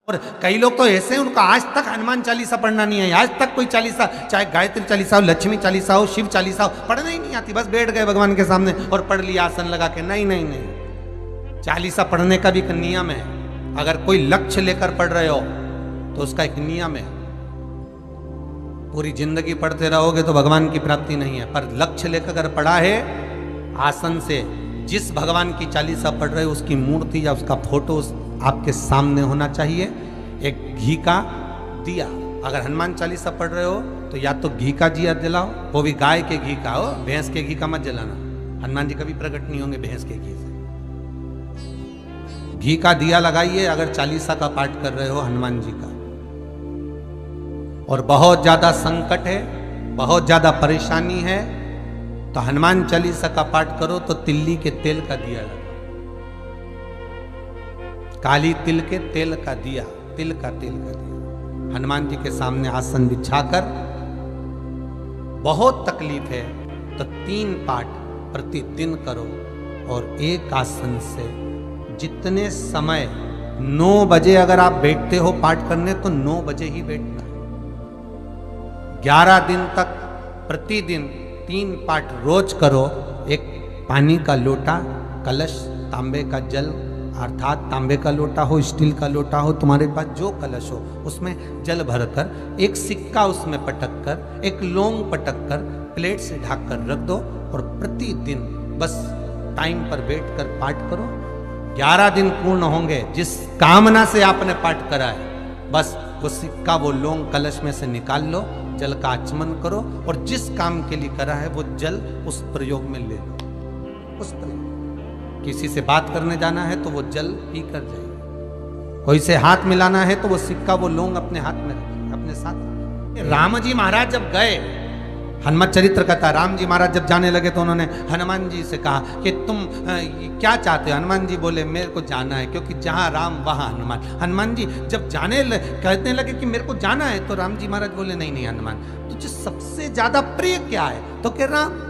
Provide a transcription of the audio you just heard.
और कई लोग तो ऐसे हैं उनको आज तक हनुमान चालीसा पढ़ना नहीं है, आज तक कोई चालीसा, चाहे गायत्री चालीसा हो, लक्ष्मी चालीसा हो, शिव चालीसा हो, पढ़ना ही नहीं आती। बस बैठ गए भगवान के सामने और पढ़ लिया आसन लगा के। नहीं नहीं नहीं, चालीसा पढ़ने का भी एक नियम है। अगर कोई लक्ष्य लेकर पढ़ रहे हो तो उसका एक नियम है। पूरी जिंदगी पढ़ते रहोगे तो भगवान की प्राप्ति नहीं है, पर लक्ष्य लेकर अगर पढ़ा है आसन से, जिस भगवान की चालीसा पढ़ रहे हो उसकी मूर्ति या उसका फोटो आपके सामने होना चाहिए। एक घी का दिया, अगर हनुमान चालीसा पढ़ रहे हो तो या तो घी का दिया जलाओ, वो भी गाय के घी का हो, भैंस के घी का मत जलाना। हनुमान जी कभी प्रकट नहीं होंगे भैंस के घी से। घी का दिया लगाइए अगर चालीसा का पाठ कर रहे हो हनुमान जी का। और बहुत ज्यादा संकट है, बहुत ज्यादा परेशानी है तो हनुमान चालीसा का पाठ करो तो तिल्ली के तेल का दिया लगाओ, काली तिल के तेल का दिया, तिल का तेल का दिया हनुमान जी के सामने आसन बिछाकर। बहुत तकलीफ है तो 3 पाठ प्रतिदिन करो और एक आसन से जितने समय 9 बजे अगर आप बैठते हो पाठ करने तो 9 बजे ही बैठना है। 11 दिन तक प्रतिदिन 3 पाठ रोज करो। एक पानी का लोटा, कलश, तांबे का जल अर्थात तांबे का लोटा हो, स्टील का लोटा हो, तुम्हारे पास जो कलश हो उसमें जल भरकर, एक सिक्का उसमें पटक कर, एक लौंग पटक कर प्लेट से ढक कर रख दो और प्रतिदिन बस टाइम पर बैठकर पाठ करो। 11 दिन पूर्ण होंगे, जिस कामना से आपने पाठ करा है बस वो सिक्का, वो लौंग कलश में से निकाल लो, जल का आचमन करो और जिस काम के लिए करा है वो जल उस प्रयोग में ले लो। उस प्रयोग, किसी से बात करने जाना है तो वो जल पी कर जाइए, कोई से हाथ मिलाना है तो वो सिक्का, वो लौंग अपने हाथ में रखिए, अपने साथ। राम जी महाराज जब गए, हनुमत चरित्र कहता, राम जी महाराज जब जाने लगे तो उन्होंने हनुमान जी से कहा कि तुम क्या चाहते हो? हनुमान जी बोले मेरे को जाना है, क्योंकि जहां राम वहां हनुमान। हनुमान जी जब कहने लगे कि मेरे को जाना है तो राम जी महाराज बोले नहीं नहीं हनुमान, तुझे सबसे ज्यादा प्रिय क्या है? तो कह राम।